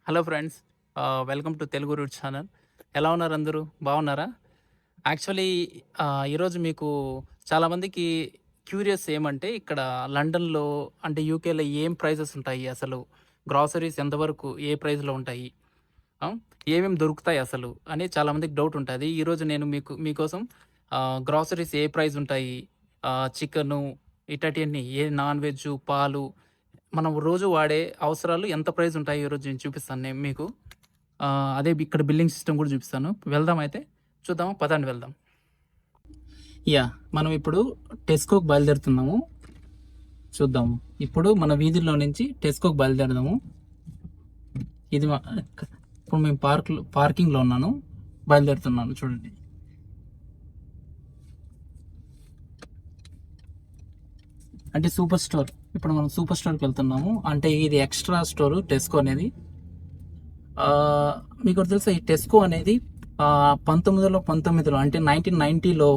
Hello friends. Welcome to Telugu route channel. ఎలా ఉన్నారు అందరూ? బాగున్నారా? యాక్చువల్లీ ఈరోజు మీకు చాలామందికి క్యూరియస్ ఏమంటే ఇక్కడ లండన్‌లో అంటే యూకేలో ఏం ప్రైజెస్ ఉంటాయి అసలు? గ్రాసరీస్ ఎంతవరకు ఏ ప్రైస్‌లో ఉంటాయి? ఆ! ఏమేమి దొరుకుతాయి అసలు? అని చాలామందికి డౌట్ ఉంటది. ఈరోజు నేను మీకోసం గ్రాసరీస్ ఏ ప్రైస్ ఉంటాయి? చికెను ఇట్లాంటియన్నీ ఏ నాన్ వెజ్జు, పాలు మనం రోజు వాడే అవసరాలు ఎంత ప్రైస్ ఉంటాయి ఈరోజు నేను చూపిస్తాను మీకు. అదే ఇక్కడ బిల్లింగ్ సిస్టమ్ కూడా చూపిస్తాను. వెళ్దాం అయితే. చూద్దామా? పదండి వెళ్దాం. మనం ఇప్పుడు టెస్కోకి బయలుదేరుతున్నాము. చూద్దాము. ఇప్పుడు మన వీధిలో నుంచి టెస్కోకి బయలుదేరదాము. ఇది ఇప్పుడు మేము పార్కింగ్‌లో ఉన్నాను. బయలుదేరుతున్నాను చూడండి. అంటే సూపర్ స్టోర్. ఇప్పుడు మనం సూపర్ స్టోర్‌కి వెళ్తున్నాము. అంటే ఇది ఎక్స్‌ట్రా స్టోర్ టెస్కో అనేది. మీకోటి తెలుసా? ఈ టెస్కో అనేది 1919లో అంటే 1990లో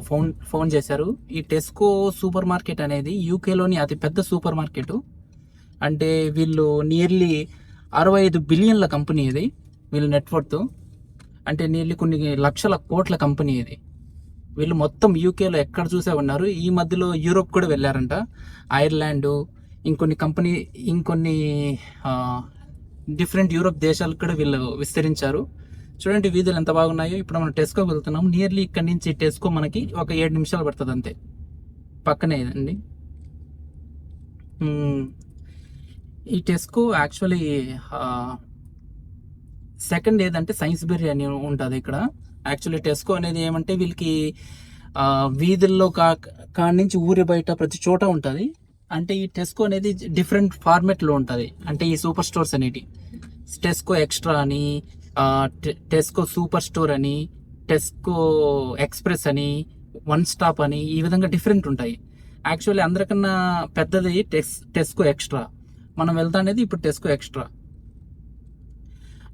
ఫౌండ్ చేశారు. ఈ టెస్కో సూపర్ మార్కెట్ అనేది యూకేలోని అతి పెద్ద సూపర్ మార్కెట్. అంటే వీళ్ళు నియర్లీ 65 బిలియన్ల కంపెనీ ఇది. వీళ్ళ నెట్వర్త్ అంటే నియర్లీ కొన్ని లక్షల కోట్ల కంపెనీ ఇది. వీళ్ళు మొత్తం యూకేలో ఎక్కడ చూసే ఉన్నారు. ఈ మధ్యలో యూరోప్ కూడా వెళ్ళారంట. ఐర్లాండ్ ఇంకొన్ని డిఫరెంట్ యూరోప్ దేశాలకు కూడా వీళ్ళు విస్తరించారు. చూడండి వీధులు ఎంత బాగున్నాయో. ఇప్పుడు మనం టెస్కోకి వెళ్తున్నాం. నియర్లీ ఇక్కడ నుంచి టెస్కో మనకి ఒక 7 నిమిషాలు పడుతుంది అంతే. పక్కనే అండి. ఈ టెస్కో యాక్చువల్లీ సెకండ్ ఏదంటే సైన్స్బెర్రీ అని ఉంటుంది ఇక్కడ. యాక్చువల్లీ టెస్కో అనేది ఏమంటే వీళ్ళకి వీధుల్లో కాడి నుంచి ఊరి బయట ప్రతి చోట ఉంటుంది. అంటే ఈ టెస్కో అనేది డిఫరెంట్ ఫార్మెట్లో ఉంటుంది. అంటే ఈ సూపర్ స్టోర్స్ అనేటి టెస్కో ఎక్స్ట్రా అని, టెస్కో సూపర్ స్టోర్ అని, టెస్కో ఎక్స్ప్రెస్ అని, వన్ స్టాప్ అని, ఈ విధంగా డిఫరెంట్ ఉంటాయి. యాక్చువల్లీ అందరికన్నా పెద్దది టెస్కో ఎక్స్ట్రా. మనం వెళ్తా అనేది ఇప్పుడు టెస్కో ఎక్స్ట్రా.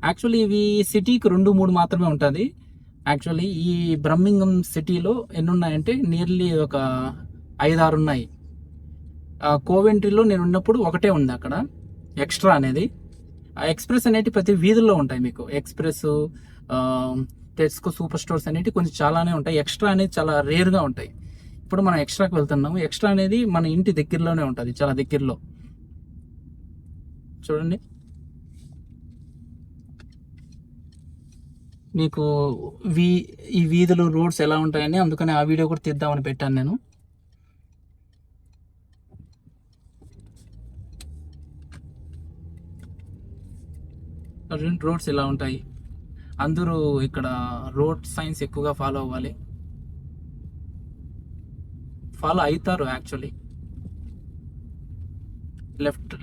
యాక్చువల్లీ ఇవి సిటీకి 2-3 మాత్రమే ఉంటుంది. యాక్చువల్లీ ఈ బ్రమ్మింగం సిటీలో ఎన్ని ఉన్నాయంటే నియర్లీ ఒక 5-6 ఉన్నాయి. కోవెంట్రీలో నేను ఉన్నప్పుడు ఒకటే ఉంది అక్కడ ఎక్స్ట్రా అనేది. ఎక్స్ప్రెస్ అనేవి ప్రతి వీధుల్లో ఉంటాయి మీకు. ఎక్స్ప్రెస్, టెస్కో సూపర్ స్టోర్స్ అనేవి కొంచెం చాలానే ఉంటాయి. ఎక్స్ట్రా అనేది చాలా రేర్గా ఉంటాయి. ఇప్పుడు మనం ఎక్స్ట్రాకి వెళ్తున్నాము. ఎక్స్ట్రా అనేది మన ఇంటి దగ్గరలోనే ఉంటుంది, చాలా దగ్గరలో. చూడండి మీకు ఈ వీధులు రోడ్స్ ఎలా ఉంటాయని అందుకని ఆ వీడియో కూడా తీద్దామని పెట్టాను నేను. రోడ్స్ ఎలా ఉంటాయి. అందరూ ఇక్కడ రోడ్ సైన్స్ ఎక్కువగా ఫాలో అవ్వాలి. ఫాలో అవుతారు యాక్చువల్లీ.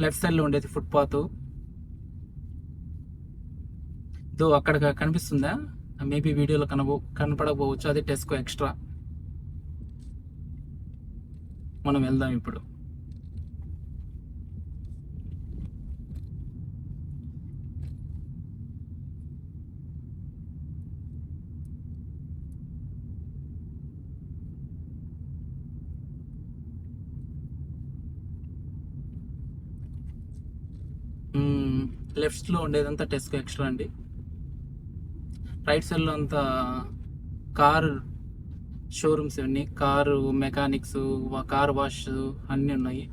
లెఫ్ట్ సైడ్లో ఉండేది ఫుట్పాత్. అక్కడ కనిపిస్తుందా? మేబీ వీడియోలో కనపడకపోవచ్చు. అది టెస్కో ఎక్స్ట్రా. మనం వెళ్దాం ఇప్పుడు. లెఫ్ట్లో ఉండేదంతా టెస్కో ఎక్స్ట్రా అండి. రైట్ సైడ్లో అంతా కార్ షోరూమ్స్, ఇవన్నీ కారు మెకానిక్స్, కార్ వాష్ అన్నీ ఉన్నాయి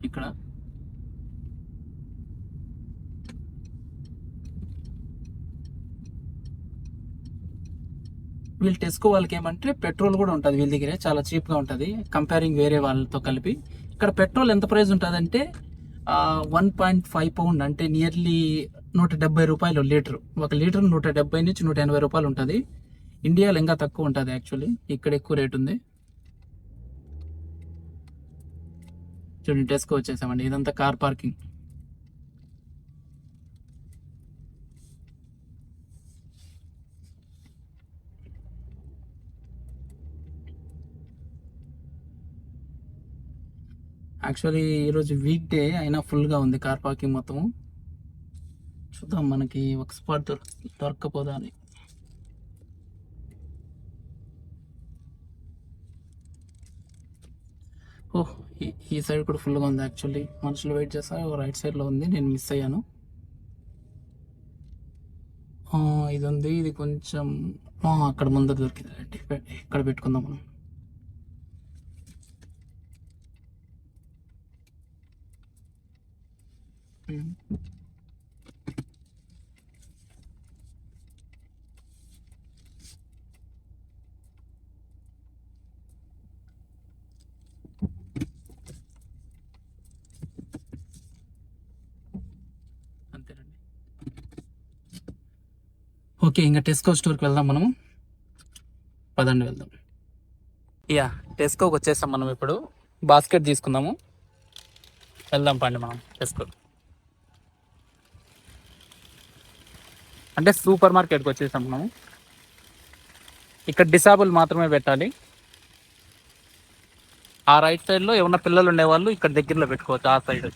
ఇక్కడ. వీళ్ళు టెస్కో వాళ్ళకి ఏమంటే పెట్రోల్ కూడా ఉంటుంది వీళ్ళ దగ్గరే, చాలా చీప్గా ఉంటుంది కంపేరింగ్ వేరే వాళ్ళతో కలిపి. ఇక్కడ పెట్రోల్ ఎంత ప్రైస్ ఉంటుంది అంటే 1.5 పౌండ్ అంటే నియర్లీ 170 రూపాయలు లీటర్. ఒక లీటర్ 170 నుంచి 180 రూపాయలు ఉంటుంది. ఇండియాలో ఇంకా తక్కువ ఉంటుంది యాక్చువల్లీ. ఇక్కడ ఎక్కువ రేట్ ఉంది. చూడండి టెస్కో వచ్చేసామండి. ఇదంతా కార్ పార్కింగ్. యాక్చువల్లీ ఈరోజు వీక్ డే అయినా ఫుల్గా ఉంది కార్ పార్కింగ్ మొత్తం. చూద్దాం మనకి ఒక స్పాట్ దొరక్కపోదా అని. ఓహ్, ఈ సైడ్ కూడా ఫుల్గా ఉంది యాక్చువల్లీ. మనుషులు వెయిట్ చేస్తారు. రైట్ సైడ్లో ఉంది, నేను మిస్ అయ్యాను. ఇది ఉంది, ఇది కొంచెం అక్కడ ముందర దొరికింది. ఇక్కడ పెట్టుకుందాం మనం. అంతేనండి. ఓకే, ఇంకా టెస్కో స్టోర్కి వెళ్దాం మనము. పదండి వెళ్దాం. టెస్కోకి వచ్చేస్తాం మనం. ఇప్పుడు బాస్కెట్ తీసుకుందాము, వెళ్దాం పండి మనం టెస్కో. అంటే సూపర్ మార్కెట్కి వచ్చేసాం మనము. ఇక్కడ డిసాబుల్ మాత్రమే పెట్టాలి. ఆ రైట్ సైడ్లో ఏమన్నా పిల్లలు ఉండేవాళ్ళు ఇక్కడ దగ్గరలో పెట్టుకోవచ్చు, ఆ సైడ్.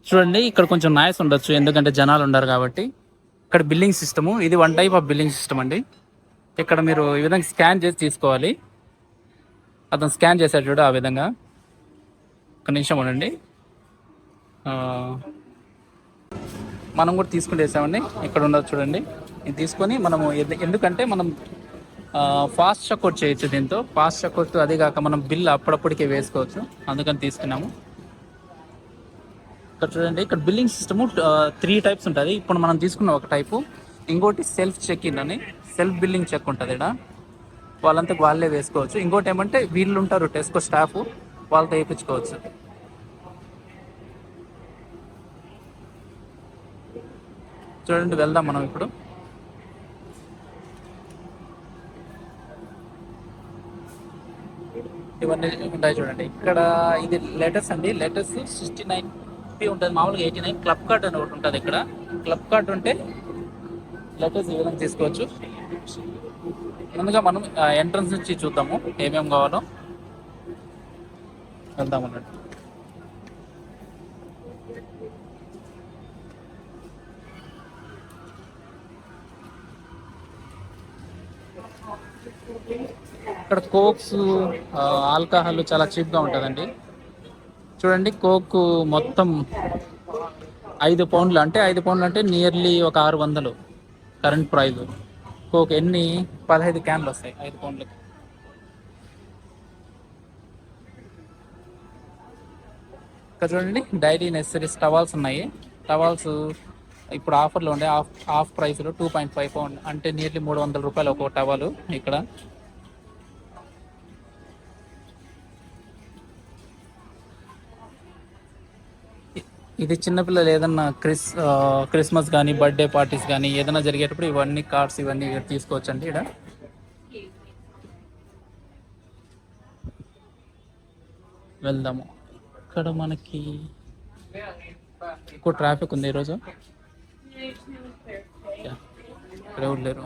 చూడండి, ఇక్కడ కొంచెం నాయిస్ ఉండొచ్చు ఎందుకంటే జనాలు ఉండరు కాబట్టి. ఇక్కడ బిల్లింగ్ సిస్టము, ఇది one type of billing system అండి. ఇక్కడ మీరు ఈ విధంగా స్కాన్ చేసి తీసుకోవాలి. అతను స్కాన్ చేశాడు చూడు, ఆ విధంగా. ఒక నిమిషం ఉండండి. మనం కూడా తీసుకుని వేసామండి. ఇక్కడ ఉండదు చూడండి. ఇది తీసుకొని మనము ఎందుకంటే మనం ఫాస్ట్ చెక్అవుట్ చేయొచ్చు దీంతో. ఫాస్ట్ చెక్అవుట్, అదే కాక మనం బిల్ అప్పుడప్పటికే వేసుకోవచ్చు, అందుకని తీసుకున్నాము. ఇక్కడ చూడండి, ఇక్కడ బిల్లింగ్ సిస్టము 3 టైప్స్ ఉంటుంది. ఇప్పుడు మనం తీసుకున్న ఒక టైపు. ఇంకోటి సెల్ఫ్ చెక్ ఇన్ అని, సెల్ఫ్ బిల్లింగ్ చెక్ ఉంటుంది. ఇక్కడ వాళ్ళంతా వాళ్ళే వేసుకోవచ్చు. ఇంకోటి ఏమంటే వీళ్ళు ఉంటారు టెస్కో స్టాఫ్, వాళ్ళతో వేయించుకోవచ్చు. చూడండి, వెళ్దాం మనం ఇప్పుడు. ఇవన్నీ ఉంటాయి చూడండి. ఇక్కడ ఇది లెటర్స్ అండి. లెటర్స్ 69 ఉంటుంది, మామూలుగా 89. క్లబ్ కార్డ్ అని ఒకటి ఉంటుంది. ఇక్కడ క్లబ్ కార్డ్ ఉంటే లెటర్స్ ఈ విధంగా తీసుకోవచ్చు. ముందుగా మనం ఎంట్రన్స్ నుంచి చూద్దాము ఏమేమి కావాలో. వెళ్దాం అన్నట్టు. ఇక్కడ కోక్స్, ఆల్కహాల్ చాలా చీప్గా ఉంటుందండి. చూడండి, కోక్ మొత్తం 5 పౌండ్లు, అంటే 5 పౌండ్లు అంటే నియర్లీ ఒక 600 కరెంట్ ప్రైజ్. కోక్ 15 క్యాన్లు వస్తాయి 5 పౌండ్లకి. ఇక్కడ చూడండి, డైరీ నెసరీస్ టవాల్స్ ఉన్నాయి. టవాల్స్ ఇప్పుడు ఆఫర్లో ఉండే హాఫ్ ప్రైస్లో 2.5 పౌండ్, అంటే నియర్లీ 300 రూపాయలు ఒక టవాలు ఇక్కడ. ఇది చిన్నపిల్లలు ఏదన్నా క్రిస్మస్ కానీ బర్త్డే పార్టీస్ కానీ ఏదైనా జరిగేటప్పుడు ఇవన్నీ కార్డ్స్ ఇవన్నీ తీసుకోవచ్చు అండి. ఇక్కడ వెళ్దాము. ఇక్కడ మనకి ఎక్కువ ట్రాఫిక్ ఉంది ఈరోజు. ఇక్కడ ఎవరు లేరు.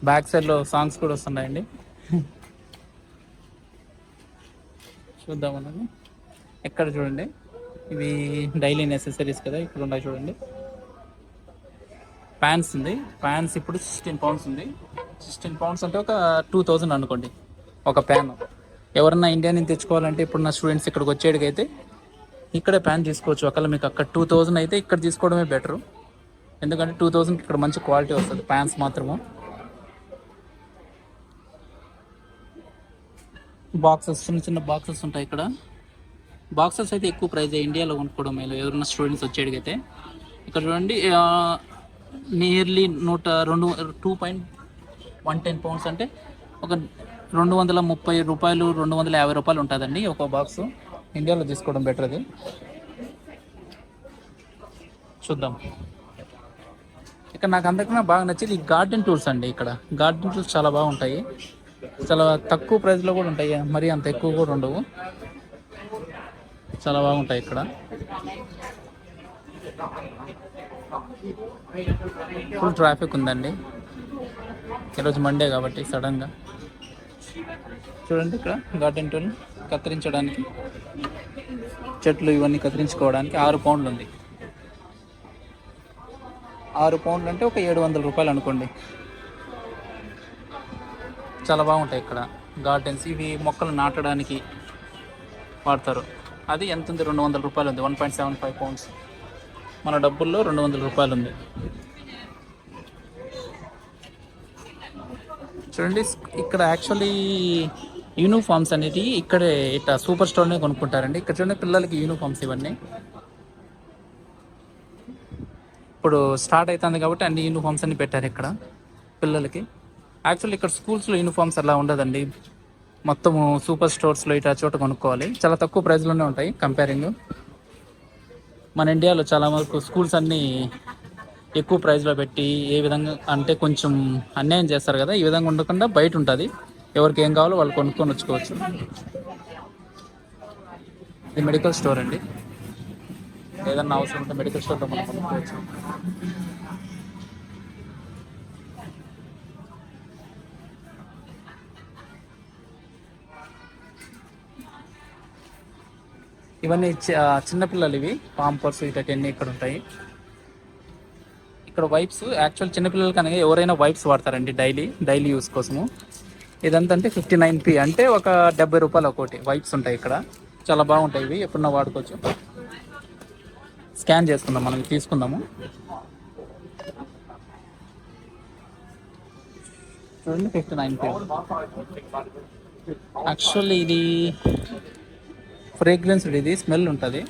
బ్యాక్ సైడ్లో సాంగ్స్ కూడా వస్తున్నాయండి, చూద్దామని. ఎక్కడ చూడండి, ఇవి డైలీ నెసెసరీస్ కదా. ఇక్కడ ఉన్నాయి చూడండి. ప్యాన్స్ ఉంది. ప్యాన్స్ ఇప్పుడు 16 పౌండ్స్ ఉంది. 16 పౌండ్స్ అంటే ఒక 2000 అనుకోండి ఒక ప్యాన్. ఎవరన్నా ఇండియా నుంచి తెచ్చుకోవాలంటే ఇప్పుడు నా స్టూడెంట్స్ ఇక్కడికి వచ్చేటికైతే ఇక్కడే ప్యాన్ తీసుకోవచ్చు. ఒకవేళ మీకు అక్కడ 2000 అయితే ఇక్కడ తీసుకోవడమే బెటరు, ఎందుకంటే 2000 ఇక్కడ మంచి క్వాలిటీ వస్తుంది ప్యాన్స్ మాత్రము. బాక్సెస్, చిన్న చిన్న బాక్సెస్ ఉంటాయి ఇక్కడ. బాక్సెస్ అయితే ఎక్కువ ప్రైజ్ ఇండియాలో కొనుక్కోవడం మేలు ఎవరైనా స్టూడెంట్స్ వచ్చేటికైతే. ఇక్కడ చూడండి, నియర్లీ 2.110 పౌండ్స్ అంటే ఒక 230 రూపాయలు 250 రూపాయలు ఉంటుందండి ఒక బాక్స్. ఇండియాలో తీసుకోవడం బెటర్. అది చూద్దాం. ఇక్కడ నాకు అందరికన్నా బాగా నచ్చేది ఈ గార్డెన్ టూల్స్ అండి. ఇక్కడ గార్డెన్ టూల్స్ చాలా బాగుంటాయి. చాలా తక్కువ ప్రైస్లో కూడా ఉంటాయి, మరి అంత ఎక్కువ కూడా ఉండవు. చాలా బాగుంటాయి ఇక్కడ. ఫుల్ ట్రాఫిక్ ఉందండి ఈరోజు మండే కాబట్టి. సడన్గా చూడండి ఇక్కడ గార్డెన్ టూల్ కత్తిరించడానికి, చెట్లు ఇవన్నీ కత్తిరించుకోవడానికి 6 పౌండ్లు ఉంది. 6 పౌండ్లు అంటే ఒక 700 రూపాయలు అనుకోండి. చాలా బాగుంటాయి ఇక్కడ గార్డెన్స్. ఇవి మొక్కలు నాటడానికి వాడతారు. అది ఎంత ఉంది, 200 రూపాయలు ఉంది. 1.75 పౌండ్స్. మన డబ్బుల్లో 200 రూపాయలు ఉంది. చూడండి ఇక్కడ యాక్చువల్లీ యూనిఫామ్స్ అనేది ఇక్కడే ఇట్లా సూపర్ స్టోర్నే కొనుక్కుంటారండి. ఇక్కడ చూడండి పిల్లలకి యూనిఫామ్స్ ఇవన్నీ ఇప్పుడు స్టార్ట్ అవుతుంది కాబట్టి అన్ని యూనిఫామ్స్ అన్ని పెట్టారు ఇక్కడ పిల్లలకి. యాక్చువల్లీ ఇక్కడ స్కూల్స్లో యూనిఫామ్స్ అలా ఉండదండి, మొత్తము సూపర్ స్టోర్స్లో ఇట్లా చోట కొనుక్కోవాలి. చాలా తక్కువ ప్రైస్లోనే ఉంటాయి కంపేరింగ్. మన ఇండియాలో చాలా వరకు స్కూల్స్ అన్నీ ఎక్కువ ప్రైస్లో పెట్టి ఏ విధంగా అంటే కొంచెం అన్యాయం చేస్తారు కదా, ఈ విధంగా ఉండకుండా బయట ఉంటుంది, ఎవరికి ఏం కావాలో వాళ్ళు కొనుక్కొని వచ్చుకోవచ్చు. ఇది మెడికల్ స్టోర్ అండి, ఏదన్నా అవసరం ఉంటే మెడికల్ స్టోర్లో మనం కొనుక్కోవచ్చు. ఇవన్నీ చిన్నపిల్లలు, ఇవి పాంపర్స్ ఇటన్నీ ఇక్కడ ఉంటాయి. ఇక్కడ వైప్స్ యాక్చువల్ చిన్నపిల్లలకి అనగా ఎవరైనా వైప్స్ వాడతారండి డైలీ యూస్ కోసము. ఇదంతా అంటే 59p అంటే ఒక 70 రూపాయలు ఒకటి వైప్స్ ఉంటాయి ఇక్కడ. చాలా బాగుంటాయి ఇవి, ఎప్పుడన్నా వాడుకోవచ్చు. స్కాన్ చేసుకుందాం, మనం తీసుకుందాము. చూడండి 59p. యాక్చువల్లీ ఇది ఫ్రేగ్రెన్స్, ఇది స్మెల్ ఉంటుంది.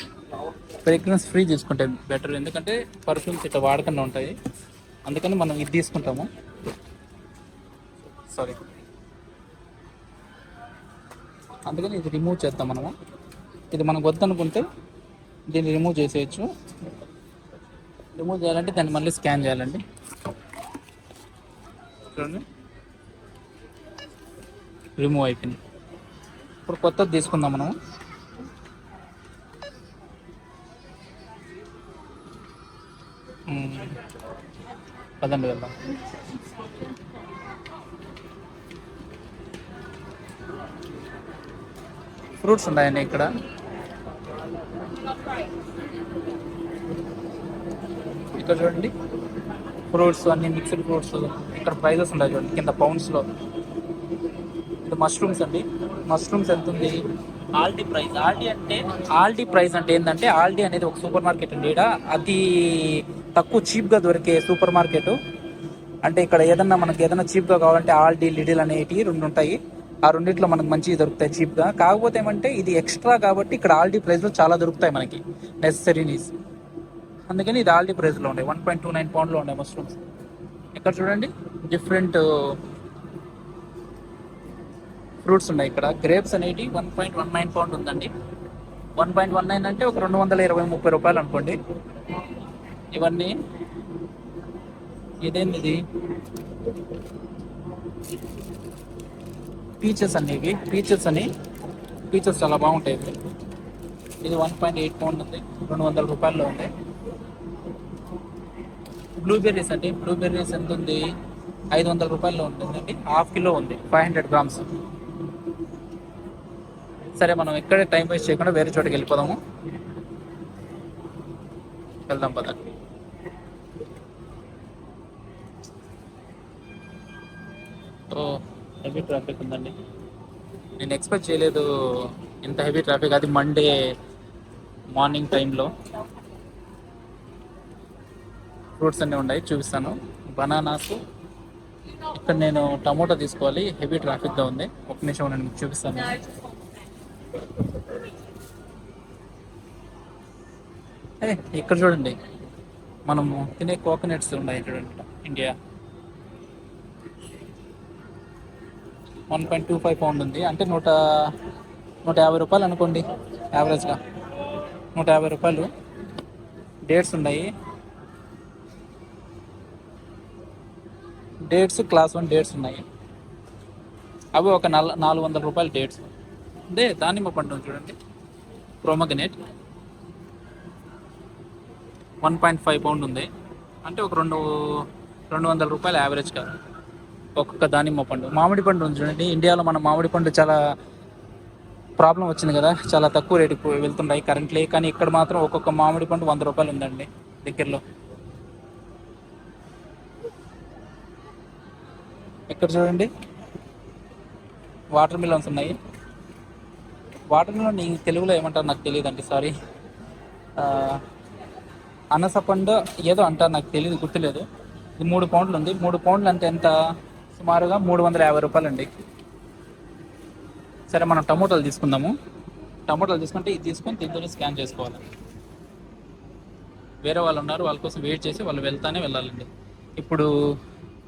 ఫ్రేగ్రెన్స్ ఫ్రీ తీసుకుంటే బెటర్, ఎందుకంటే పర్ఫ్యూమ్స్ ఇట్లా వాడకుండా ఉంటాయి, అందుకని మనం ఇది తీసుకుంటాము. సారీ, అందుకని ఇది రిమూవ్ చేద్దాం మనము. ఇది మనకు వద్దనుకుంటే దీన్ని రిమూవ్ చేసేయచ్చు. రిమూవ్ చేయాలంటే దాన్ని మళ్ళీ స్కాన్ చేయాలండి. చూడండి రిమూవ్ అయిపోయింది. ఇప్పుడు కొత్తది తీసుకుందాం మనము. పదండి వెళ్దాం. ఫ్రూట్స్ ఉన్నాయండి ఇక్కడ. ఇక్కడ చూడండి ఫ్రూట్స్ అన్ని మిక్స్డ్ ఫ్రూట్స్. ఇక్కడ ప్రైజెస్ ఉంటాయి చూడండి కింద పౌండ్స్లో. ఇది మష్రూమ్స్ అండి. మష్రూమ్స్ ఎంత ఉంది? ఆల్డీ ప్రైస్ అంటే ఏంటంటే, ఆల్డీ అనేది ఒక సూపర్ మార్కెట్ అండి. ఇక్కడ అతి తక్కువ చీప్గా దొరికే సూపర్ మార్కెట్. అంటే ఇక్కడ ఏదన్నా మనకి ఏదైనా చీప్గా కావాలంటే ఆల్డీ, లిడిల్ అనేటివి 2 ఉంటాయి. ఆ రెండిట్లో మనకు మంచిగా దొరుకుతాయి చీప్గా. కాకపోతే ఏమంటే ఇది ఎక్స్ట్రా కాబట్టి ఇక్కడ ఆల్డీ ప్రైస్లో చాలా దొరుకుతాయి మనకి నెసెసరీస్. అందుకని ఇది ఆల్డీ ప్రైస్లో ఉన్నాయి. 1.29 పౌండ్లో ఉన్నాయి మష్రూమ్స్. ఇక్కడ చూడండి డిఫరెంట్ ఫ్రూట్స్ ఉన్నాయి. ఇక్కడ గ్రేప్స్ అనేవి 1.19 పౌండ్ ఉందండి. 1.19 అంటే ఒక 220-30 రూపాయలు అనుకోండి. ఇవన్నీ ఇదేంది, ఇది పీచెస్ అనేవి. పీచెస్ చాలా బాగుంటాయి. ఇది 1.8 పౌండ్ ఉంది, 200 రూపాయల్లో ఉంది. బ్లూబెర్రీస్ అండి. బ్లూబెర్రీస్ ఎంత ఉంది? 500 రూపాయల్లో ఉంటుందండి. ½ కిలో ఉంది, 500 గ్రామ్స్. సరే, మనం ఇక్కడే టైం వేస్ట్ చేయకుండా వేరే చోటకి వెళ్ళిపోదాము. వెళ్దాం పదండి. హెవీ ట్రాఫిక్ ఉందండి. నేను ఎక్స్పెక్ట్ చేయలేదు ఇంత హెవీ ట్రాఫిక్, అది మండే మార్నింగ్ టైంలో. ఫ్రూట్స్ అన్నీ ఉన్నాయి, చూపిస్తాను. బనానాస్. ఇక్కడ నేను టమోటా తీసుకోవాలి, హెవీ ట్రాఫిక్గా ఉంది. ఒక నిమిషం నేను మీకు చూపిస్తాను. ఇక్కడ చూడండి మనము తినే కోకోనట్స్ ఉన్నాయి చూడండి. ఇండియా 1.25 పౌండ్ ఉంది, అంటే 150 రూపాయలు అనుకోండి యావరేజ్గా. 150 రూపాయలు. డేట్స్ ఉన్నాయి. డేట్స్ క్లాస్ 1 డేట్స్ ఉన్నాయి. అవి ఒక 400 రూపాయలు డేట్స్. అంటే దానిమ్మ పండు ఉంది చూడండి, ప్రోమగనేట్ 1.5 పౌండ్ ఉంది. అంటే ఒక 200 రూపాయలు యావరేజ్ కాదు ఒక్కొక్క దానిమ్మ పండు. మామిడి పండు ఉంది చూడండి, ఇండియాలో మన మామిడి పండు చాలా ప్రాబ్లం వచ్చింది కదా, చాలా తక్కువ రేటుకి వెళ్తున్నాయి కరెంట్లీ. కానీ ఇక్కడ మాత్రం ఒక్కొక్క మామిడి పండు 100 రూపాయలు ఉందండి దగ్గరలో. ఇక్కడ చూడండి వాటర్ మిలన్స్ ఉన్నాయి. వాటర్ మిలన్ తెలుగులో ఏమంటారు నాకు తెలియదండి, సారీ. అనసపండు ఏదో అంటారు, నాకు తెలియదు, గుర్తులేదు. ఇది 3 పౌండ్లు ఉంది. 3 పౌండ్లు అంటే ఎంత, సుమారుగా 350 రూపాయలు అండి. సరే మనం టమోటాలు తీసుకుందాము. టమోటాలు తీసుకుంటే ఇది తీసుకొని దీంతో స్కాన్ చేసుకోవాలి. వేరే వాళ్ళు ఉన్నారు, వాళ్ళ కోసం వెయిట్ చేసి వాళ్ళు వెళ్తానే వెళ్ళాలండి. ఇప్పుడు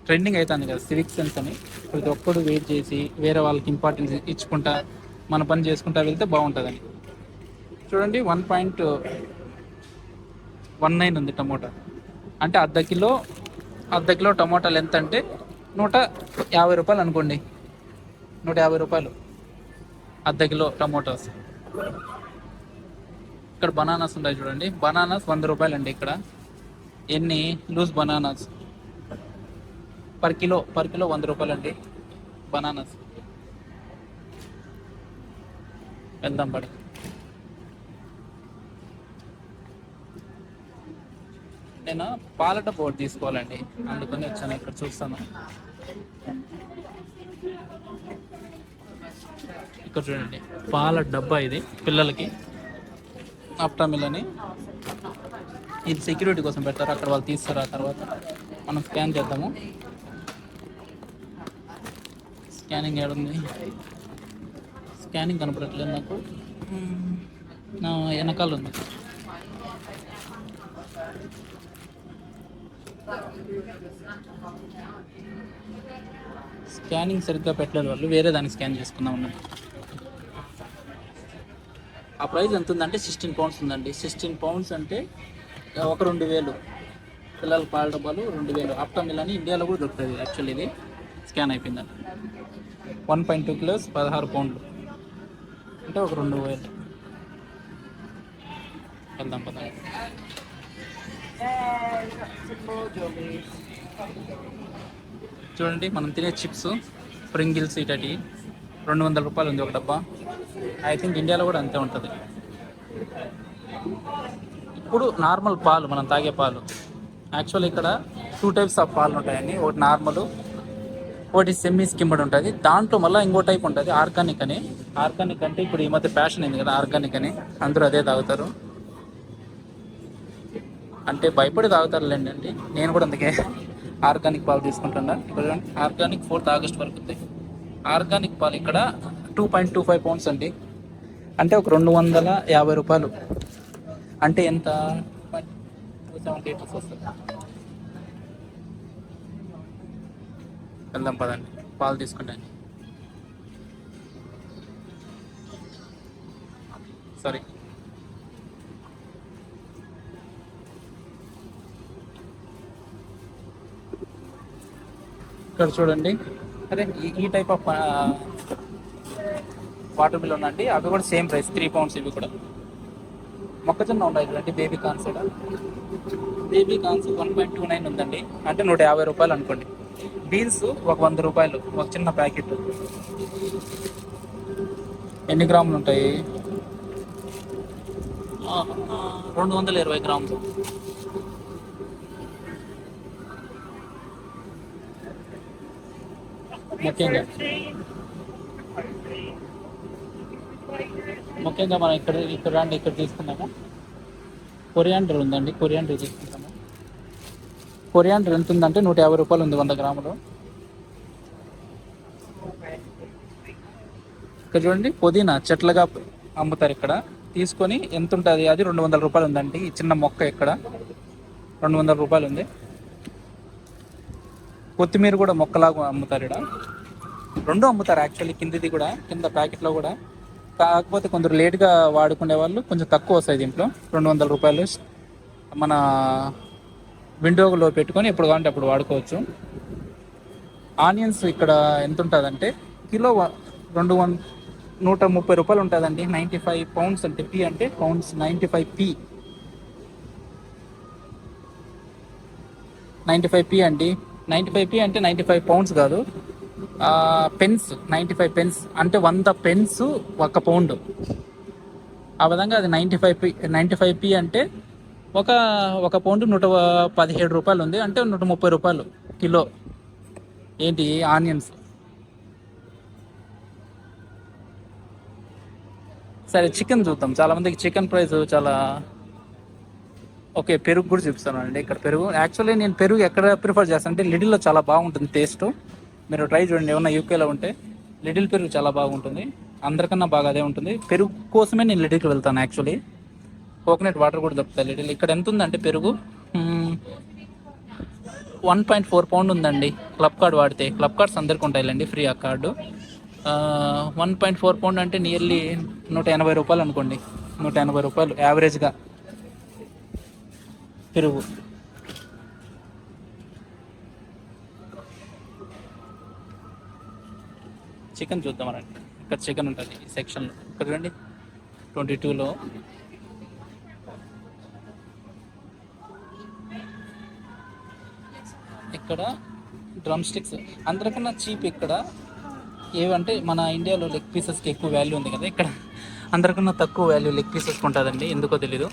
ట్రెండింగ్ అవుతుంది కదా సివిక్ సెన్స్ అని, ప్రతి ఒక్కడు వెయిట్ చేసి వేరే వాళ్ళకి ఇంపార్టెన్స్ ఇచ్చుకుంటా మన పని చేసుకుంటా వెళ్తే బాగుంటుందని. చూడండి 1.19 ఉంది టమోటా. అంటే అర్ధ కిలో టమోటాలు ఎంత అంటే 150 రూపాయలు అనుకోండి. 150 రూపాయలు అర్ధ కిలో టమోటాస్. ఇక్కడ బనానాస్ ఉంటాయి చూడండి, బనానాస్ 100 రూపాయలు అండి. ఇక్కడ ఎన్ని లూజ్ బనానాస్ పర్ కిలో 100 రూపాయలు అండి బనానాస్. వెళ్దాం పడి. నేను పాలట బోర్డు తీసుకోవాలండి, అందుకని వచ్చాను. ఇక్కడ చూస్తాను, ఇక్కడ చూడండి పాల డబ్బా ఇది పిల్లలకి. అప్టామిల్ అని ఇది సెక్యూరిటీ కోసం పెడతారు, అక్కడ వాళ్ళు తీస్తారు. ఆ తర్వాత మనం స్కాన్ చేద్దాము. స్కానింగ్ ఏడుంది, స్కానింగ్ కనపడట్లేదు నాకు, నా వెనకాల ఉంది. స్కానింగ్ సరిగ్గా పెట్టలేదు వాళ్ళు, వేరే దాన్ని స్కాన్ చేసుకుందాం అన్నట్టు. ఆ ప్రైస్ ఎంత ఉందంటే 16 పౌండ్స్ ఉందండి. 16 పౌండ్స్ అంటే ఒక 2000. పిల్లల పాల డబ్బాలు 2000. అప్టామిల్ అని ఇండియాలో కూడా దొరుకుతుంది యాక్చువల్లీ. ఇది స్కాన్ అయిపోయిందండి. 1.2 కిలోస్ 16 పౌండ్లు అంటే ఒక 2000. వెళ్దాం పదండి. చూడండి మనం తినే చిప్స్ స్ప్రింగిల్స్ ఇటటి 200 రూపాయలు ఉంది ఒక డబ్బా. ఐ థింక్ ఇండియాలో కూడా అంతే ఉంటుంది. ఇప్పుడు నార్మల్ పాలు, మనం తాగే పాలు, యాక్చువల్లీ ఇక్కడ 2 టైప్స్ ఆఫ్ పాలు ఉంటాయండి. ఒకటి నార్మల్, ఒకటి సెమీ స్కిమ్డ్ ఉంటుంది. దాంట్లో మళ్ళీ ఇంకో టైప్ ఉంటుంది ఆర్గానిక్ అని. ఆర్గానిక్ అంటే ఇప్పుడు ఈ మధ్య ఫ్యాషన్ అయింది కదా ఆర్గానిక్ అని, అందరూ అదే తాగుతారు. అంటే భయపడి తాగుతారులేండి అండి, నేను కూడా అందుకే ఆర్గానిక్ పాలు తీసుకుంటున్నా. ఆర్గానిక్ 4th ఆగస్ట్ వరకు ఉంది ఆర్గానిక్ పాలు. ఇక్కడ 2.25 పౌండ్స్ అండి, అంటే ఒక 250 రూపాయలు. అంటే ఎంత, 270 లీటర్స్ వస్తుంది. వెళ్దాం పదండి, పాలు తీసుకుంటాను. సారీ, ఇక్కడ చూడండి. అదే ఈ టైప్ ఆఫ్ వాటర్ మిలన్ అండి, అవి కూడా సేమ్ ప్రైస్ 3 పౌండ్స్. ఇవి కూడా మొక్కజొన్న ఉన్నాయి చూడండి, బేబీ కార్న్స్ కూడా. బేబీ కార్న్స్ 1.29 ఉందండి, అంటే 150 రూపాయలు అనుకోండి. బీన్స్ ఒక 100 రూపాయలు ఒక చిన్న ప్యాకెట్. ఎన్ని గ్రాములు ఉంటాయి, 220 గ్రాములు. ముఖ్యంగా మనం ఇక్కడ రండి, ఇక్కడ తీసుకున్నాము. కొరియాండర్ ఉందండి, కొరియాండర్ తీసుకుంటాము. కొరియాండర్ ఎంత ఉందంటే 150 రూపాయలు ఉంది 100 గ్రాములు. ఇక్కడ చూడండి పుదీనా చెట్లుగా అమ్ముతారు ఇక్కడ. తీసుకొని ఎంత ఉంటుంది, అది 200 రూపాయలు ఉందండి. ఈ చిన్న మొక్క ఇక్కడ 200 రూపాయలు ఉంది. కొత్తిమీర కూడా మొక్కలాగా అమ్ముతారు ఇక్కడ. 2 అమ్ముతారు యాక్చువల్లీ, కిందది కూడా, కింద ప్యాకెట్లో కూడా. కాకపోతే కొందరు లేట్గా వాడుకునే వాళ్ళు కొంచెం తక్కువ వస్తాయి దీంట్లో. 200 రూపాయలు మన విండోలో పెట్టుకొని ఎప్పుడు కావాలంటే అప్పుడు వాడుకోవచ్చు. ఆనియన్స్ ఇక్కడ ఎంత ఉంటుందంటే కిలో 130 రూపాయలు ఉంటుందండి. 95 పౌండ్స్ అంటే పీ అంటే పౌండ్స్ 95 పీ 95 పీ అండి. 95 పీ అంటే 95 పౌండ్స్ కాదు, పెన్స్. 95 పెన్స్ అంటే 100 పెన్స్ 1 పౌండ్. ఆ విధంగా అది 95 పీ అంటే ఒక ఒక పౌండ్ 117 రూపాయలు ఉంది, అంటే 130 రూపాయలు కిలో. ఏంటి ఆనియన్స్. సరే చికెన్ చూద్దాం. చాలా మందికి చికెన్ ప్రైస్ చాలా. ఓకే, పెరుగు కూడా చూపిస్తాను అండి. ఇక్కడ పెరుగు యాక్చువల్లీ నేను పెరుగు ఎక్కడ ప్రిఫర్ చేస్తాను అంటే లిటిల్లో చాలా బాగుంటుంది టేస్ట్. మీరు ట్రై చూడండి, ఏమన్నా యూకేలో ఉంటే. లిటిల్ పెరుగు చాలా బాగుంటుంది, అందరికన్నా బాగా అదే ఉంటుంది. పెరుగు కోసమే నేను లిటిల్కి వెళ్తాను యాక్చువల్లీ. కోకోనట్ వాటర్ కూడా దొరుకుతాయి లిటిల్. ఇక్కడ ఎంత ఉందంటే పెరుగు 1.4 పౌండ్ ఉందండి. క్లబ్ కార్డ్ వాడితే, క్లబ్ కార్డ్స్ అందరికి ఉంటాయిలేండి ఫ్రీ ఆ కార్డు. 1.4 పౌండ్ అంటే నియర్లీ 180 రూపాయలు అనుకోండి. 180 రూపాయలు యావరేజ్గా పెరుగు. చికెన్ చూద్దాం రండి. ఇక్కడ చికెన్ ఉంటుంది ఈ సెక్షన్లో. ఇక్కడ చూడండి 22లో ఇక్కడ డ్రమ్ స్టిక్స్ అందరికన్నా చీప్. ఇక్కడ ఏవంటే మన ఇండియాలో లెగ్ పీసెస్కి ఎక్కువ వాల్యూ ఉంది కదా, ఇక్కడ అందరికన్నా తక్కువ వాల్యూ లెగ్ పీసెస్కి ఉంటుందండి. ఎందుకో తెలీదు.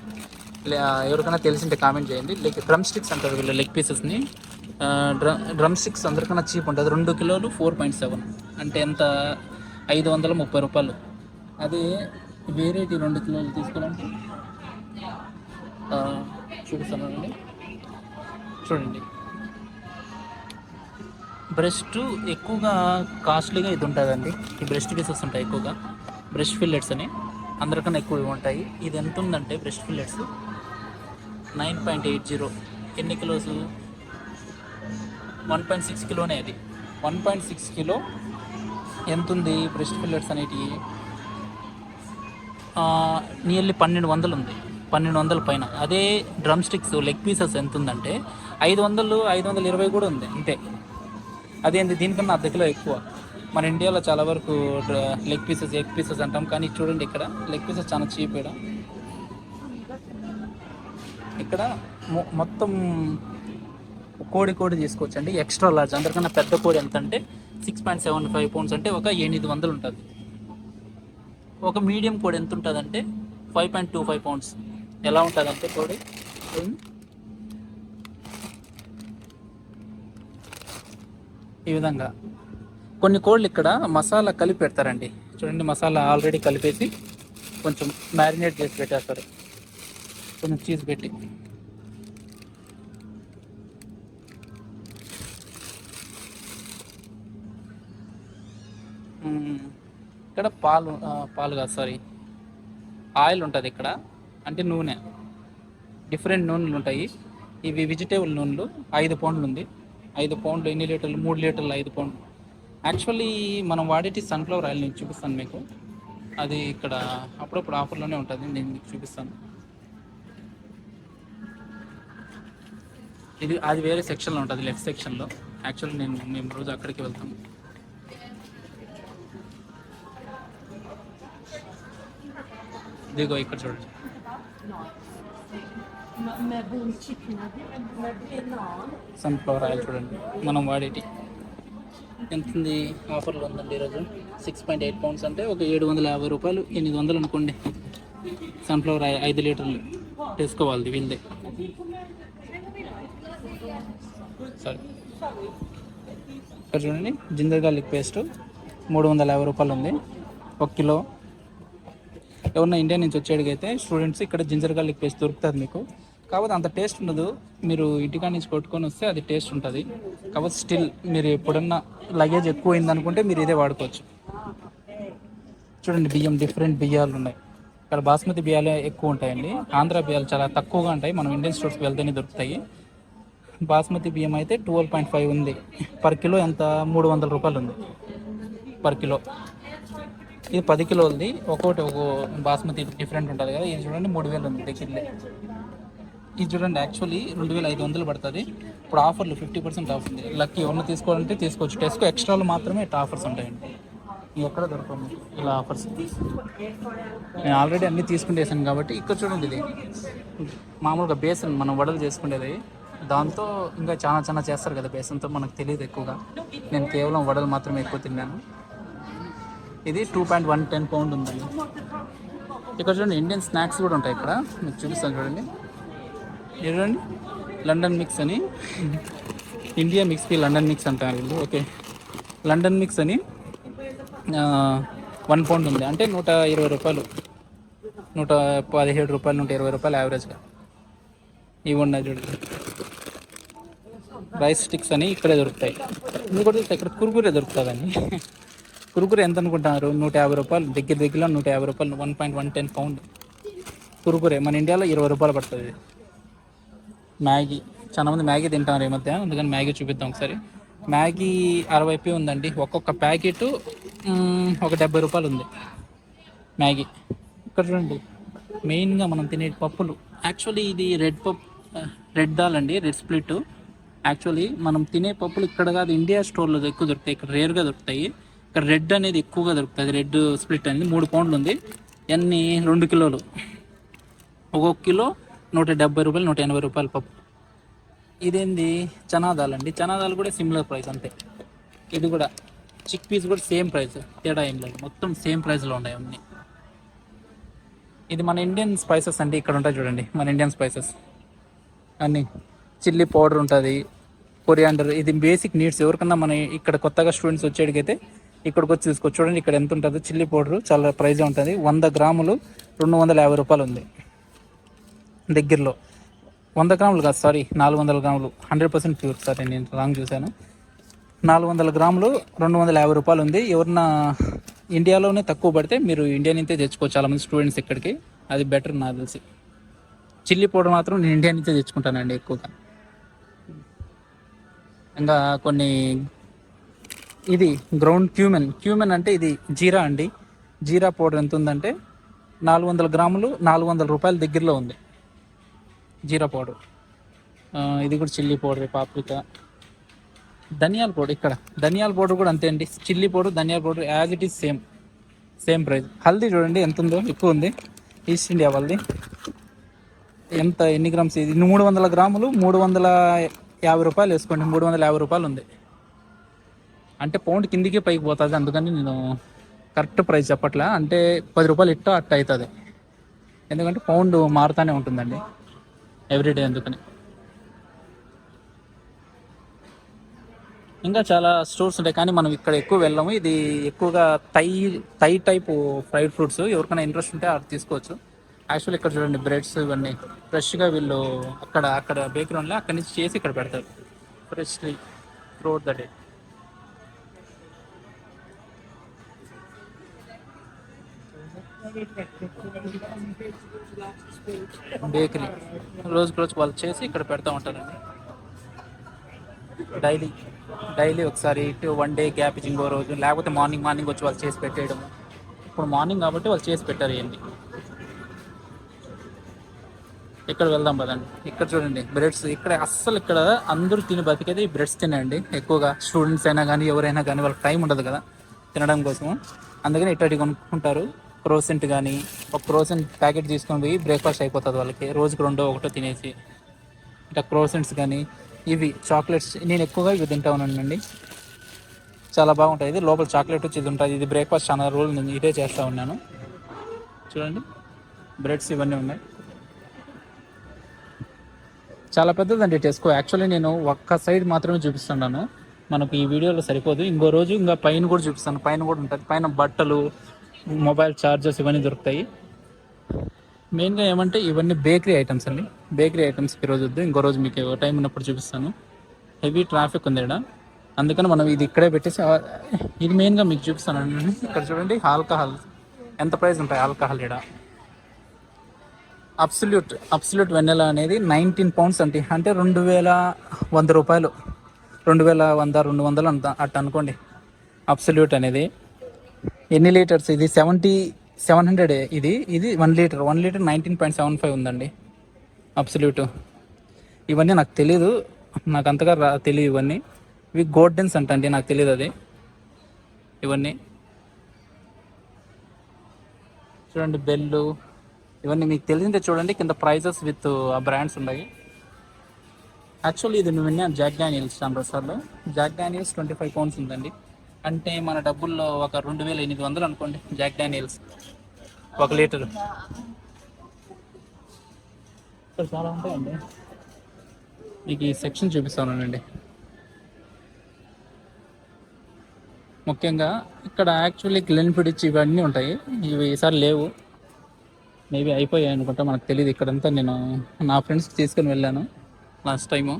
ఎవరికైనా తెలిసింటే కామెంట్ చేయండి. డ్రమ్ స్టిక్స్ అంటారు వీళ్ళు లెగ్ పీసెస్ని. డ్రమ్ స్టిక్స్ అందరికన్నా చీప్ ఉంటుంది. 2 కిలోలు 4.7 అంటే ఎంత, 530 రూపాయలు. అదే వేరేటి 2 కిలోలు తీసుకోవాలంటే చూపిస్తానండి. చూడండి, బ్రెస్ట్ ఎక్కువగా కాస్ట్లీగా ఇది ఉంటుందండి. ఈ బ్రెస్ట్ పీసెస్ ఉంటాయి ఎక్కువగా, బ్రెస్ట్ ఫిల్లెట్స్ అని అందరికన్నా ఎక్కువ ఉంటాయి. ఇది ఎంత ఉందంటే బ్రెస్ట్ ఫిల్లెట్స్ 9.80. ఎన్ని కిలోస్? 1.6 కిలోనే. అది 1.6 కిలో ఎంత ఉంది బ్రెస్ట్ ఫిల్లెట్స్ అనేటివి? నియర్లీ 1200 ఉంది, 1200 పైన. అదే డ్రమ్ స్టిక్స్ లెగ్ పీసెస్ ఎంత ఉందంటే 500, 520 కూడా ఉంది అంతే. అదేంటి, దీనికన్నా అర్ధ కిలో ఎక్కువ. మన ఇండియాలో చాలా వరకు ఎగ్ పీసెస్ అంటాం, కానీ చూడండి ఇక్కడ లెగ్ పీసెస్ చాలా చీప్. ఇక్కడ మొత్తం కోడి తీసుకోవచ్చు అండి, ఎక్స్ట్రా లార్జ్. అందరికన్నా పెద్ద కోడి ఎంత అంటే 6.75 పౌండ్స్ అంటే ఒక 800 ఉంటుంది. ఒక మీడియం కోడి ఎంత ఉంటుంది అంటే 5.25 పౌండ్స్. ఎలా ఉంటుంది అంటే కోడి ఈ విధంగా. కొన్ని కోళ్ళు ఇక్కడ మసాలా కలిపి పెడతారండి. చూడండి, మసాలా ఆల్రెడీ కలిపేసి కొంచెం మ్యారినేట్ చేసి పెట్టేస్తారు, కొంచెం చీజ్ పెట్టి. ఇక్కడ పాలు కాదు, సారీ, ఆయిల్ ఉంటుంది ఇక్కడ. అంటే నూనె, డిఫరెంట్ నూనెలు ఉంటాయి. ఇవి వెజిటేబుల్ నూనెలు. 5 పౌండ్లు ఉంది. 5 పౌండ్లు ఎన్ని లీటర్లు? 3 లీటర్లు 5 పౌండ్లు. యాక్చువల్లీ మనం వాడేటి సన్ఫ్లవర్ ఆయిల్ నేను చూపిస్తాను మీకు. అది ఇక్కడ అప్పుడప్పుడు ఆఫర్లోనే ఉంటుంది, నేను మీకు చూపిస్తాను. అది వేరే సెక్షన్లో ఉంటుంది, లెఫ్ట్ సెక్షన్లో. యాక్చువల్లీ మేము రోజు అక్కడికి వెళ్తాము. ఇదిగో ఇక్కడ చూడండి, సన్ఫ్లవర్ ఆయిల్ చూడండి మనం వాడేటి. ఎంత ఉంది? ఆఫర్లో ఉందండి ఈరోజు. 6.8 పౌండ్స్ అంటే ఒక 750 రూపాయలు, 800 అనుకోండి. సన్ఫ్లవర్ ఆయిల్ 5 లీటర్లు తీసుకోవాలి వీళ్ళదే. సరే, ఇక్కడ చూడండి జింజర్ గార్లిక్ పేస్ట్ 350 రూపాయలు ఉంది 1 కిలో. ఎవరన్నా ఇండియా నుంచి వచ్చేడికైతే స్టూడెంట్స్ ఇక్కడ జింజర్ గార్లిక్ పేస్ట్ దొరుకుతుంది మీకు. కాకపోతే అంత టేస్ట్ ఉండదు. మీరు ఇంటికా నుంచి కొట్టుకొని వస్తే అది టేస్ట్ ఉంటుంది. కాకపోతే స్టిల్ మీరు ఎప్పుడన్నా లగేజ్ ఎక్కువ అయింది అనుకుంటే మీరు ఇదే వాడుకోవచ్చు. చూడండి, బియ్యం డిఫరెంట్ బియ్యాలు ఉన్నాయి. ఇక్కడ బాస్మతి బియ్యాలే ఎక్కువ ఉంటాయండి. ఆంధ్ర బియ్యాలు చాలా తక్కువగా ఉంటాయి, మనం ఇండియన్ స్టోర్స్కి వెళ్తేనే దొరుకుతాయి. బాస్మతి బియ్యం అయితే 12.5 ఉంది పర్ కిలో. ఎంత? 300 రూపాయలు ఉంది పర్ కిలో. ఇది 10 కిలోలది. ఒక్కొక్కటి బాస్మతి డిఫరెంట్ ఉంటుంది కదా. ఇది చూడండి 3000 ఉంది దగ్గరలే. ఇది చూడండి యాక్చువల్లీ 2500 పడుతుంది. ఇప్పుడు ఆఫర్లు 50% ఆఫ్ ఉంది. లక్కీ ఎవరిని తీసుకోవాలంటే తీసుకోవచ్చు. టెస్కో ఎక్స్ట్రాలు మాత్రమే ఆఫర్స్ ఉంటాయండి. ఎక్కడ దొరకము ఇలా ఆఫర్స్. నేను ఆల్రెడీ అన్నీ తీసుకునేసాను కాబట్టి ఇక్కడ చూడండి, ఇది మామూలుగా బేసన్ మనం వడలు చేసుకునేది. దాంతో ఇంకా చాలా చాలా చేస్తారు కదా బేసన్తో, మనకు తెలియదు ఎక్కువగా. నేను కేవలం వడలు మాత్రమే ఎక్కువ తిన్నాను. ఇది 2.110 పౌండ్ ఉందండి. ఇక్కడ చూడండి ఇండియన్ స్నాక్స్ కూడా ఉంటాయి ఇక్కడ, మీకు చూపిస్తాను చూడండి. చూడండి లండన్ మిక్స్ అని, ఇండియా మిక్స్కి లండన్ మిక్స్ అంటారు వీళ్ళు. ఓకే, లండన్ మిక్స్ అని 1 పౌండ్ ఉంది, అంటే 120 రూపాయలు, 117 రూపాయలు, 120 రూపాయలు యావరేజ్గా. ఇవి ఉన్నాయి చూడండి. రైస్ స్టిక్స్ అని ఇక్కడే దొరుకుతాయి. ఇంకొకటి ఇక్కడ కుర్కురే దొరుకుతుందండి. కుర్కురే ఎంత అనుకుంటున్నారు? 150 రూపాయలు, దగ్గరలో 150 రూపాయలు. 1.110 పౌండ్ కుర్కురే. మన ఇండియాలో 20 రూపాయలు పడుతుంది. మ్యాగీ, చాలా మంది మ్యాగీ తింటారు ఈ మధ్య, అందుకని మ్యాగీ చూపిద్దాం ఒకసారి. మ్యాగీ 60p ఉందండి, ఒక్కొక్క ప్యాకెట్ ఒక 70 రూపాయలు ఉంది మ్యాగీ. ఇక్కడ చూడండి మెయిన్గా మనం తినే పప్పులు. యాక్చువల్లీ ఇది రెడ్ దాల్ అండి, రెడ్ స్ప్లిట్. యాక్చువల్లీ మనం తినే పప్పులు ఇక్కడ కాదు, ఇండియా స్టోర్లో ఎక్కువ దొరుకుతాయి, ఇక్కడ రేర్గా దొరుకుతాయి. ఇక్కడ రెడ్ అనేది ఎక్కువగా దొరుకుతుంది. రెడ్ స్ప్లిట్ అనేది 3 పౌండ్లు ఉంది. అన్నీ 2 కిలోలు. ఒక్కొక్క కిలో 170 రూపాయలు, 180 రూపాయలు పప్పు. ఇదేంది చనాదాల్ అండి, చనాదాల్ కూడా సిమిలర్ ప్రైస్ అంతే. ఇది కూడా చిక్ పీస్ కూడా సేమ్ ప్రైస్, తేడా ఏం లేదు, మొత్తం సేమ్ ప్రైస్లో ఉన్నాయి అన్నీ. ఇది మన ఇండియన్ స్పైసెస్ అండి, ఇక్కడ ఉంటాయి చూడండి మన ఇండియన్ స్పైసెస్ అన్నీ. చిల్లీ పౌడర్ ఉంటుంది, కొరియాండర్, ఇది బేసిక్ నీడ్స్. ఎవరికన్నా మన ఇక్కడ కొత్తగా స్టూడెంట్స్ వచ్చేటికైతే ఇక్కడికి వచ్చి తీసుకోవచ్చు. చూడండి ఇక్కడ ఎంత ఉంటుందో. చిల్లీ పౌడర్ చాలా ప్రైజ్ ఉంటుంది, 100 గ్రాములు 250 రూపాయలు ఉంది దగ్గరలో. 100 గ్రాములు కాదు, సారీ 400 గ్రాములు, 100% ప్యూర్. సారీ నేను రాంగ్ చూశాను. 400 గ్రాములు 250 రూపాయలు ఉంది. ఎవరన్నా ఇండియాలోనే తక్కువ పడితే మీరు ఇండియా నుంచే తెచ్చుకోవచ్చు, చాలామంది స్టూడెంట్స్ ఇక్కడికి. అది బెటర్ నాకు తెలిసి. చిల్లీ పౌడర్ మాత్రం నేను ఇండియా నుంచే తెచ్చుకుంటానండి ఎక్కువగా. ఇంకా కొన్ని, ఇది గ్రౌండ్ క్యూమెన్ అంటే ఇది జీరా అండి. జీరా పౌడర్ ఎంత ఉందంటే 400 గ్రాములు 400 రూపాయల దగ్గరలో ఉంది జీరా పౌడర్. ఇది కూడా చిల్లీ పౌడర్, పాప్రికా, ధనియాల పౌడర్. ఇక్కడ ధనియాల పౌడర్ కూడా అంతే అండి, చిల్లీ పౌడర్, ధనియాల powder as it is same price. Haldi చూడండి ఎంత ఉందో, ఎక్కువ ఉంది. ఈస్ట్ ఇండియా వాళ్ళది. ఎన్ని గ్రామ్స్ ఇది? 300 గ్రాములు 350 రూపాయలు వేసుకోండి, 350 రూపాయలు ఉంది. అంటే పౌండ్ కిందికి పైకి పోతుంది, అందుకని నేను కరెక్ట్ ప్రైస్ చెప్పట్లా. అంటే 10 రూపాయలు ఇట్టో అట్ట అవుతుంది, ఎందుకంటే పౌండ్ మారుతూనే ఉంటుందండి ఎవ్రీడే, అందుకని. ఇంకా చాలా స్టోర్స్ ఉంటాయి కానీ మనం ఇక్కడ ఎక్కువ వెళ్ళాము. ఇది ఎక్కువగా థై టైపు ఫ్రైడ్ ఫ్రూట్స్. ఎవరికైనా ఇంట్రెస్ట్ ఉంటే అది తీసుకోవచ్చు. యాక్చువల్లీ ఇక్కడ చూడండి బ్రెడ్స్ ఇవన్నీ ఫ్రెష్గా వీళ్ళు అక్కడ బేకరీ ఉండే అక్కడి నుంచి చేసి ఇక్కడ పెడతారు freshly throughout the day. Bakery రోజుకు వాళ్ళు చేసి ఇక్కడ పెడతా ఉంటారండి. డైలీ ఒకసారి 1 డే గ్యాప్ ఇచ్చి ఇంకో రోజు, లేకపోతే మార్నింగ్ వచ్చి వాళ్ళు చేసి పెట్టేయడం. ఇప్పుడు మార్నింగ్ కాబట్టి వాళ్ళు చేసి పెట్టారు ఏంటి. ఇక్కడ వెళ్దాం పదండి. ఇక్కడ చూడండి బ్రెడ్స్. ఇక్కడ అందరూ తిని బతికేది ఈ బ్రెడ్స్ తినండి ఎక్కువగా. స్టూడెంట్స్ అయినా కానీ ఎవరైనా కానీ వాళ్ళకి టైం ఉండదు కదా తినడం కోసం, అందుకని ఇట్లాంటివి కొనుక్కుంటారు. క్రోసెంట్ కానీ ఒక క్రోసెంట్ ప్యాకెట్ తీసుకొని పోయి బ్రేక్ఫాస్ట్ అయిపోతుంది వాళ్ళకి. రోజుకి 2-1 తినేసి. ఇట్లా క్రోసెంట్స్ కానీ ఇవి చాక్లెట్స్, నేను ఎక్కువగా ఇవి తింటా ఉన్నానండి, చాలా బాగుంటాయి. ఇది లోపల చాక్లెట్ వచ్చి ఇది ఉంటుంది. ఇది బ్రేక్ఫాస్ట్ చాలా రోజులు నేను ఇదే చేస్తూ ఉన్నాను. చూడండి బ్రెడ్స్ ఇవన్నీ ఉన్నాయి. చాలా పెద్దదండి టెస్కో. యాక్చువల్లీ నేను ఒక్క సైడ్ మాత్రమే చూపిస్తున్నాను, మనకు ఈ వీడియోలో సరిపోదు. ఇంకో రోజు ఇంకా పైన కూడా చూపిస్తాను. పైన కూడా ఉంటుంది, పైన బట్టలు, మొబైల్ ఛార్జర్స్ ఇవన్నీ దొరుకుతాయి. మెయిన్గా ఏమంటే ఇవన్నీ బేకరీ ఐటమ్స్ అండి. బేకరీ ఐటమ్స్ ఈరోజు వద్దు, ఇంకో రోజు మీకు టైం ఉన్నప్పుడు చూపిస్తాను. హెవీ ట్రాఫిక్ ఉంది ఇక్కడ, అందుకని మనం ఇది ఇక్కడే పెట్టేసి ఇది మెయిన్గా మీకు చూపిస్తాను. ఇక్కడ చూడండి ఆల్కహాల్ ఎంత ప్రైస్ ఉంటాయి. ఆల్కహాల్ ఇక్కడ అబ్సల్యూట్ వెన్నెలా అనేది 19 పౌండ్స్ అంటే 2100 రూపాయలు, 2100 200 అంత అట్ట అనుకోండి. అబ్సల్యూట్ అనేది ఎన్ని లీటర్స్? ఇది 700. ఇది 1 లీటర్ 19.75 ఉందండి అబ్సల్యూట్. ఇవన్నీ నాకు తెలీదు, నాకు అంతగా తెలియదు ఇవన్నీ. ఇవి గోల్డెన్స్ అంటండి, నాకు తెలియదు అది. ఇవన్నీ చూడండి బెల్లు, ఇవన్నీ మీకు తెలిసిందే. చూడండి కింద ప్రైజెస్ విత్ ఆ బ్రాండ్స్ ఉన్నాయి. యాక్చువల్లీ ఇది నువ్వు విన్నాను, జాక్ డానియల్స్ అమృత్సర్లో. జాక్ డానియల్స్ 25 పౌండ్స్ ఉందండి. అంటే మన డబ్బుల్లో ఒక 2800 అనుకోండి జాక్ డానియల్స్ 1 లీటర్. ఇక్కడ చాలా ఉంటాయండి, మీకు ఈ సెక్షన్ చూపిస్తానండి. ముఖ్యంగా ఇక్కడ యాక్చువల్లీ గ్లెన్ఫిడిచ్ ఇవన్నీ ఉంటాయి. ఇవి ఈసారి లేవు, మేబీ అయిపోయాయి అనుకుంటా, మనకు తెలియదు. ఇక్కడంతా నేను నా ఫ్రెండ్స్కి తీసుకొని వెళ్ళాను లాస్ట్ టైము.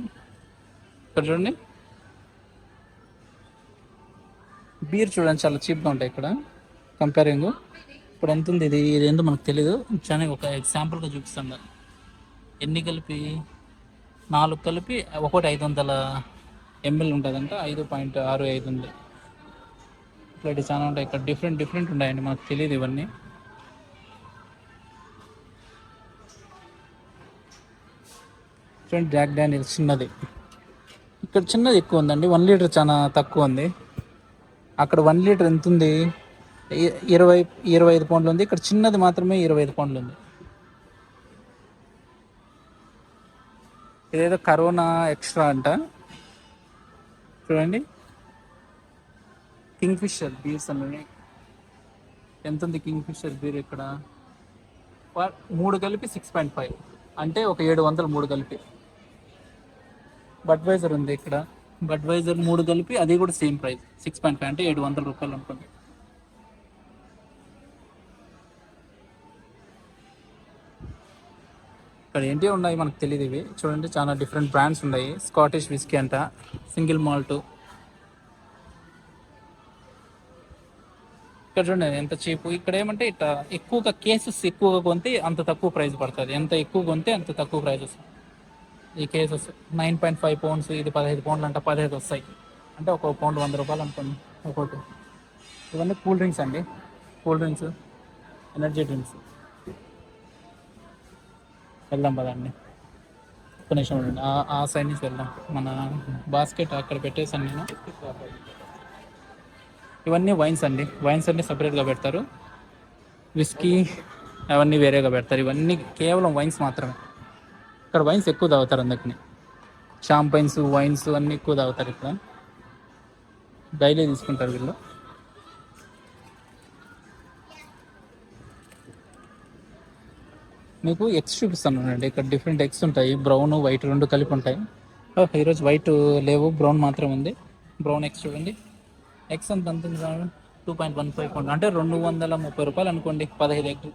ఇక్కడ చూడండి బీర్ చూడండి, చాలా చీప్గా ఉంటాయి ఇక్కడ కంపేరింగ్. ఇప్పుడు ఎంత ఉంది ఇది ఏందో మనకు తెలీదు. చాలా ఒక ఎగ్జాంపుల్గా చూపిస్తాను. ఎన్ని కలిపి 4 కలిపి ఒకటి 500 ml ఉంటుందంట. 5.65 ఉంది. ఇట్లాంటి చాలా ఉంటాయి ఇక్కడ, డిఫరెంట్ డిఫరెంట్ ఉన్నాయండి, మనకు తెలియదు ఇవన్నీ. చూడండి జాక్ డానియల్స్ చిన్నది, ఇక్కడ చిన్నది ఎక్కువ ఉందండి. 1 లీటర్ చాలా తక్కువ ఉంది. అక్కడ 1 లీటర్ ఎంత ఉంది, 25 పౌండ్లు ఉంది. ఇక్కడ చిన్నది మాత్రమే 25 పౌండ్లు ఉంది. ఇదేదో కరోనా ఎక్స్ట్రా అంట. చూడండి కింగ్ ఫిషర్ బీర్స్ అని ఎంత ఉంది. కింగ్ ఫిషర్ బీర్ ఇక్కడ 3 కలిపి 6.5, అంటే ఒక 700 3 కలిపి. బడ్వైజర్ ఉంది ఇక్కడ, బడ్వైజర్ 3 కలిపి అది కూడా సేమ్ ప్రైస్ 6.5, అంటే 700 రూపాయలు అనుకోండి. ఇక్కడ ఏంటి ఉన్నాయి మనకు తెలియదు ఇవి. చూడండి చాలా డిఫరెంట్ బ్రాండ్స్ ఉన్నాయి. స్కాటిష్ విస్కీ అంట, సింగిల్ మాల్ట్. ఇక్కడ చూడండి ఎంత చీప్. ఇక్కడ ఏమంటే ఇట్లా ఎక్కువగా కేసెస్ ఎక్కువగా కొంటే అంత తక్కువ ప్రైస్ పడుతుంది, ఎంత ఎక్కువ కొంటే అంత తక్కువ ప్రైజెస్. ఈ కేసెస్ 9.5 పౌండ్స్, ఇది 15 పౌండ్లు అంట, 15 వస్తాయి. అంటే ఒక పౌండ్ 100 రూపాయలు అనుకోండి ఒక్కొక్కటి. ఇవన్నీ కూల్ డ్రింక్స్ అండి, కూల్ డ్రింక్స్, ఎనర్జీ డ్రింక్స్. వెళ్దాం పదండి, ఒక్క నిమిషం ఉండండి. ఆ సైడ్ నుంచి వెళ్దాం. మన బాస్కెట్ అక్కడ పెట్టేసాను నేను. ఇవన్నీ వైన్స్ అండి, వైన్స్ అన్నీ సపరేట్గా పెడతారు. విస్కీ అవన్నీ వేరేగా పెడతారు. ఇవన్నీ కేవలం వైన్స్ మాత్రమే. ఇక్కడ వైన్స్ ఎక్కువ తాగుతారు, అందుకని షాంపైన్స్ వైన్స్ అన్నీ ఎక్కువ తాగుతారు ఇక్కడ. డైలీ తీసుకుంటారు వీళ్ళు. మీకు ఎగ్స్ చూపిస్తాను అండి. ఇక్కడ డిఫరెంట్ ఎగ్స్ ఉంటాయి, బ్రౌన్ వైట్ 2 కలిపి ఉంటాయి. ఈరోజు వైట్ లేవు, బ్రౌన్ మాత్రం ఉంది. బ్రౌన్ ఎగ్స్ చూడండి. ఎగ్స్ అంత అంత 2.15 పౌండ్, అంటే 230 రూపాయలు అనుకోండి. 15 ఎగ్,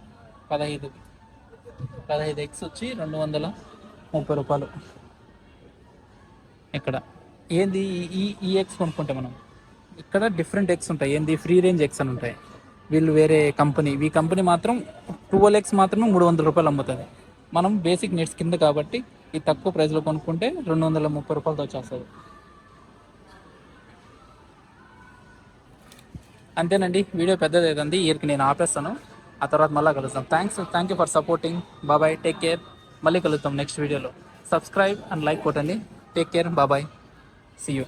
15 ఎగ్స్ వచ్చి 230 రూపాయలు. ఇక్కడ ఏంది ఈ ఎగ్స్ కొనుక్కుంటే మనం, ఇక్కడ డిఫరెంట్ ఎగ్స్ ఉంటాయి. ఏంది ఫ్రీ రేంజ్ ఎగ్స్ అని ఉంటాయి. వీళ్ళు వేరే కంపెనీ, ఈ కంపెనీ మాత్రం 12 ఎగ్స్ మాత్రం 300 రూపాయలు అమ్ముతుంది. మనం బేసిక్ నెట్స్ కింద కాబట్టి ఈ తక్కువ ప్రైస్లో కొనుక్కుంటే 230 రూపాయలతో వచ్చేస్తుంది. అంతేనండి, వీడియో పెద్దది అవుతుంది. ఇయర్కి నేను ఆపేస్తాను, ఆ తర్వాత మళ్ళీ కలుస్తాం. Thank you for supporting. బాబాయ్, టేక్ కేర్. మళ్ళీ కలుద్దాం నెక్స్ట్ వీడియోలో. సబ్స్క్రైబ్ అండ్ లైక్ కొట్టండి. టేక్ కేర్, బాబాయ్, సీ యూ.